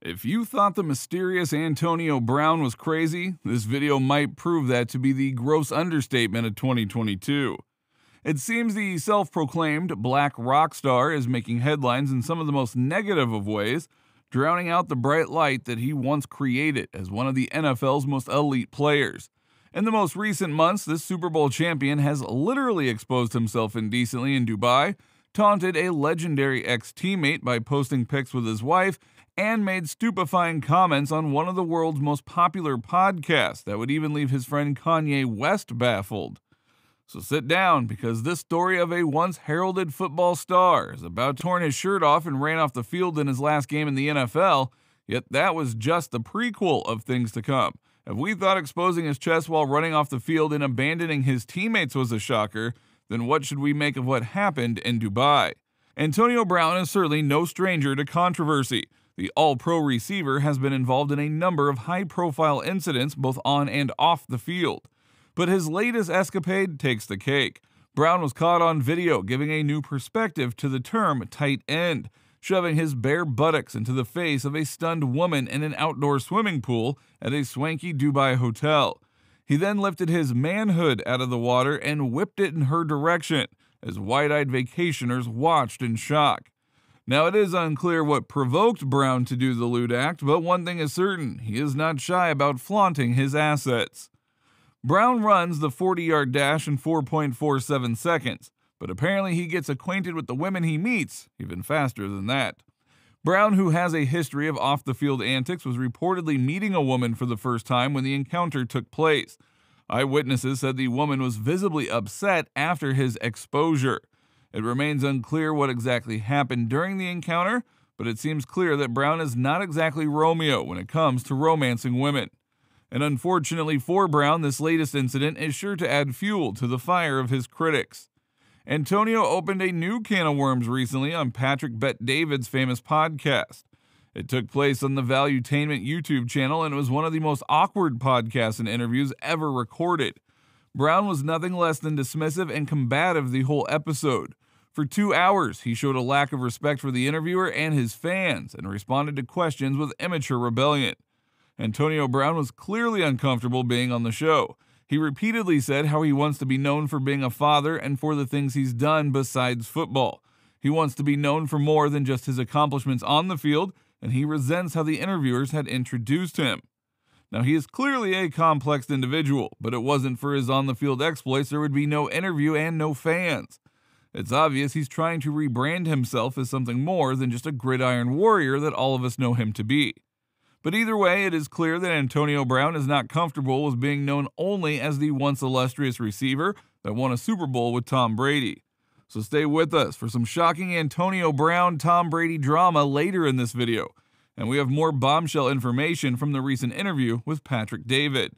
If you thought the mysterious Antonio Brown was crazy, this video might prove that to be the gross understatement of 2022. It seems the self-proclaimed black rock star is making headlines in some of the most negative of ways, drowning out the bright light that he once created as one of the NFL's most elite players. In the most recent months, this Super Bowl champion has literally exposed himself indecently in Dubai, taunted a legendary ex-teammate by posting pics with his wife, and made stupefying comments on one of the world's most popular podcasts that would even leave his friend Kanye West baffled. So sit down, because this story of a once-heralded football star is about to torn his shirt off and ran off the field in his last game in the NFL, yet that was just the prequel of things to come. If we thought exposing his chest while running off the field and abandoning his teammates was a shocker, then what should we make of what happened in Dubai? Antonio Brown is certainly no stranger to controversy. The All-Pro receiver has been involved in a number of high-profile incidents both on and off the field. But his latest escapade takes the cake. Brown was caught on video giving a new perspective to the term tight end, shoving his bare buttocks into the face of a stunned woman in an outdoor swimming pool at a swanky Dubai hotel. He then lifted his manhood out of the water and whipped it in her direction, as wide-eyed vacationers watched in shock. Now, it is unclear what provoked Brown to do the lewd act, but one thing is certain: he is not shy about flaunting his assets. Brown runs the 40-yard dash in 4.47 seconds, but apparently he gets acquainted with the women he meets even faster than that. Brown, who has a history of off-the-field antics, was reportedly meeting a woman for the first time when the encounter took place. Eyewitnesses said the woman was visibly upset after his exposure. It remains unclear what exactly happened during the encounter, but it seems clear that Brown is not exactly Romeo when it comes to romancing women. And unfortunately for Brown, this latest incident is sure to add fuel to the fire of his critics. Antonio opened a new can of worms recently on Patrick Bet-David's famous podcast. It took place on the Valuetainment YouTube channel, and it was one of the most awkward podcasts and interviews ever recorded. Brown was nothing less than dismissive and combative the whole episode. For 2 hours, he showed a lack of respect for the interviewer and his fans and responded to questions with immature rebellion. Antonio Brown was clearly uncomfortable being on the show. He repeatedly said how he wants to be known for being a father and for the things he's done besides football. He wants to be known for more than just his accomplishments on the field, and he resents how the interviewers had introduced him. Now, he is clearly a complex individual, but it wasn't for his on-the-field exploits there would be no interview and no fans. It's obvious he's trying to rebrand himself as something more than just a gridiron warrior that all of us know him to be. But either way, it is clear that Antonio Brown is not comfortable with being known only as the once illustrious receiver that won a Super Bowl with Tom Brady. So stay with us for some shocking Antonio Brown-Tom Brady drama later in this video. And we have more bombshell information from the recent interview with Patrick David.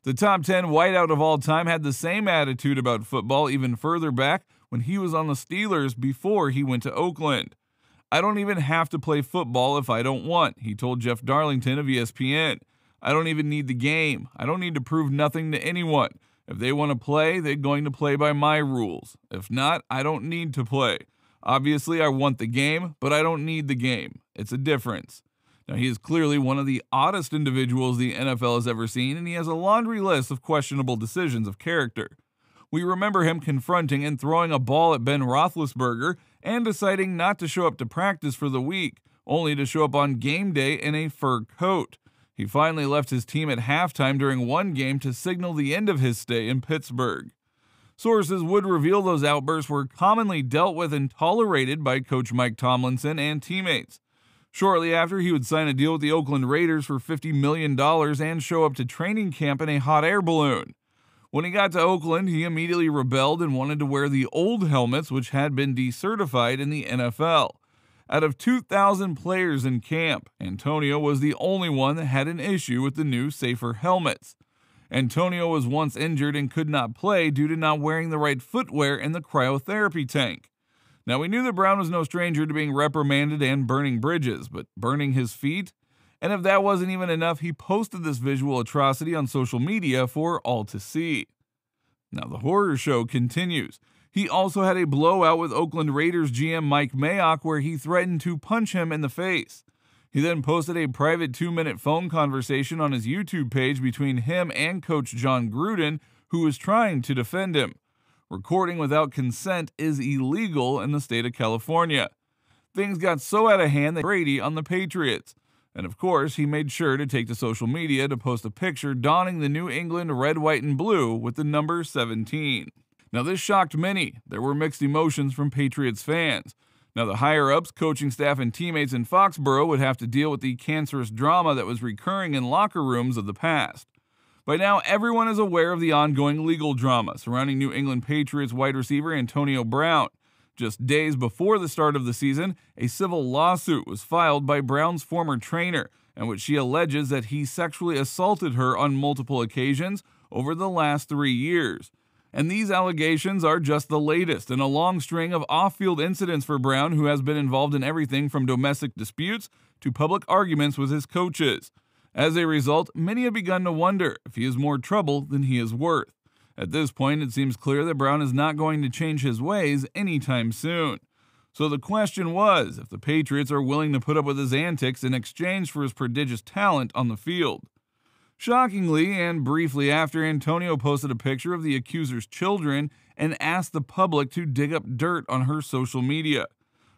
The top 10 whiteout of all time had the same attitude about football even further back when he was on the Steelers before he went to Oakland. "I don't even have to play football if I don't want," he told Jeff Darlington of ESPN. "I don't even need the game. I don't need to prove nothing to anyone. If they want to play, they're going to play by my rules. If not, I don't need to play. Obviously, I want the game, but I don't need the game. It's a difference." Now, he is clearly one of the oddest individuals the NFL has ever seen, and he has a laundry list of questionable decisions of character. We remember him confronting and throwing a ball at Ben Roethlisberger and deciding not to show up to practice for the week, only to show up on game day in a fur coat. He finally left his team at halftime during one game to signal the end of his stay in Pittsburgh. Sources would reveal those outbursts were commonly dealt with and tolerated by Coach Mike Tomlinson and teammates. Shortly after, he would sign a deal with the Oakland Raiders for $50 million and show up to training camp in a hot air balloon. When he got to Oakland, he immediately rebelled and wanted to wear the old helmets, which had been decertified in the NFL. Out of 2,000 players in camp, Antonio was the only one that had an issue with the new, safer helmets. Antonio was once injured and could not play due to not wearing the right footwear in the cryotherapy tank. Now, we knew that Brown was no stranger to being reprimanded and burning bridges, but burning his feet? And if that wasn't even enough, he posted this visual atrocity on social media for all to see. Now, the horror show continues. He also had a blowout with Oakland Raiders GM Mike Mayock where he threatened to punch him in the face. He then posted a private 2-minute phone conversation on his YouTube page between him and Coach John Gruden, who was trying to defend him. Recording without consent is illegal in the state of California. Things got so out of hand that Brady on the Patriots. And of course, he made sure to take to social media to post a picture donning the New England red, white, and blue with the number 17. Now, this shocked many. There were mixed emotions from Patriots fans. Now, the higher-ups, coaching staff, and teammates in Foxborough would have to deal with the cancerous drama that was recurring in locker rooms of the past. By now, everyone is aware of the ongoing legal drama surrounding New England Patriots wide receiver Antonio Brown. Just days before the start of the season, a civil lawsuit was filed by Brown's former trainer, in which she alleges that he sexually assaulted her on multiple occasions over the last 3 years. And these allegations are just the latest in a long string of off-field incidents for Brown, who has been involved in everything from domestic disputes to public arguments with his coaches. As a result, many have begun to wonder if he is more trouble than he is worth. At this point, it seems clear that Brown is not going to change his ways anytime soon. So the question was if the Patriots are willing to put up with his antics in exchange for his prodigious talent on the field. Shockingly, and briefly after, Antonio posted a picture of the accuser's children and asked the public to dig up dirt on her social media.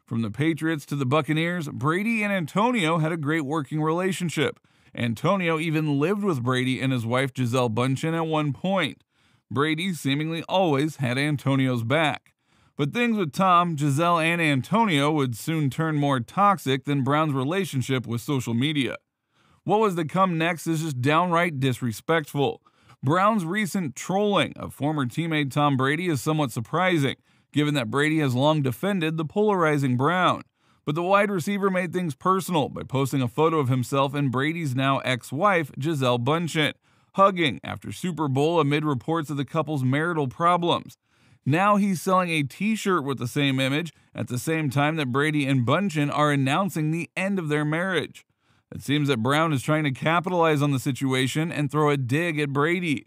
From the Patriots to the Buccaneers, Brady and Antonio had a great working relationship. Antonio even lived with Brady and his wife Gisele Bündchen at one point. Brady seemingly always had Antonio's back. But things with Tom, Gisele, and Antonio would soon turn more toxic than Brown's relationship with social media. What was to come next is just downright disrespectful. Brown's recent trolling of former teammate Tom Brady is somewhat surprising, given that Brady has long defended the polarizing Brown. But the wide receiver made things personal by posting a photo of himself and Brady's now ex-wife, Gisele Bündchen, hugging after Super Bowl amid reports of the couple's marital problems. Now he's selling a t-shirt with the same image at the same time that Brady and Bündchen are announcing the end of their marriage. It seems that Brown is trying to capitalize on the situation and throw a dig at Brady.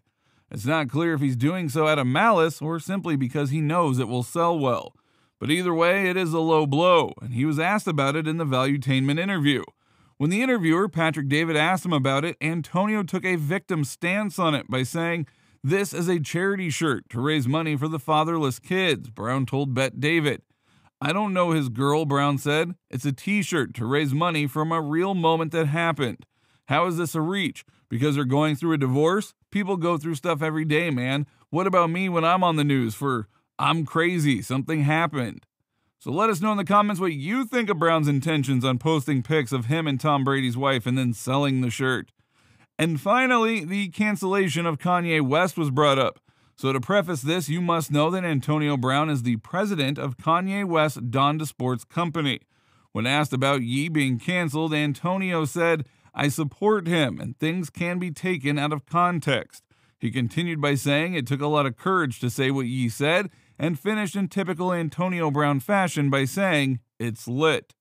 It's not clear if he's doing so out of malice or simply because he knows it will sell well. But either way, it is a low blow, and he was asked about it in the Valuetainment interview. When the interviewer, Patrick David, asked him about it, Antonio took a victim stance on it by saying, "This is a charity shirt to raise money for the fatherless kids," Brown told Bet David. "I don't know his girl," Brown said. "It's a t-shirt to raise money from a real moment that happened. How is this a reach? Because they're going through a divorce? People go through stuff every day, man. What about me when I'm on the news for, I'm crazy, something happened?" So let us know in the comments what you think of Brown's intentions on posting pics of him and Tom Brady's wife and then selling the shirt. And finally, the cancellation of Kanye West was brought up. So to preface this, you must know that Antonio Brown is the president of Kanye West's Donda Sports Company. When asked about Ye being canceled, Antonio said, "I support him and things can be taken out of context." He continued by saying it took a lot of courage to say what Ye said, and finished in typical Antonio Brown fashion by saying, "It's lit."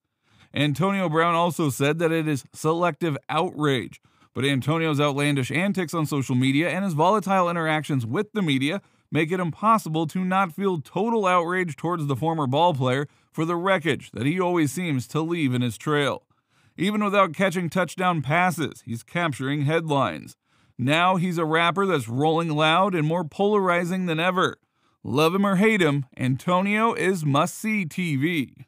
Antonio Brown also said that it is selective outrage. But Antonio's outlandish antics on social media and his volatile interactions with the media make it impossible to not feel total outrage towards the former ballplayer for the wreckage that he always seems to leave in his trail. Even without catching touchdown passes, he's capturing headlines. Now he's a rapper that's rolling loud and more polarizing than ever. Love him or hate him, Antonio is must-see TV.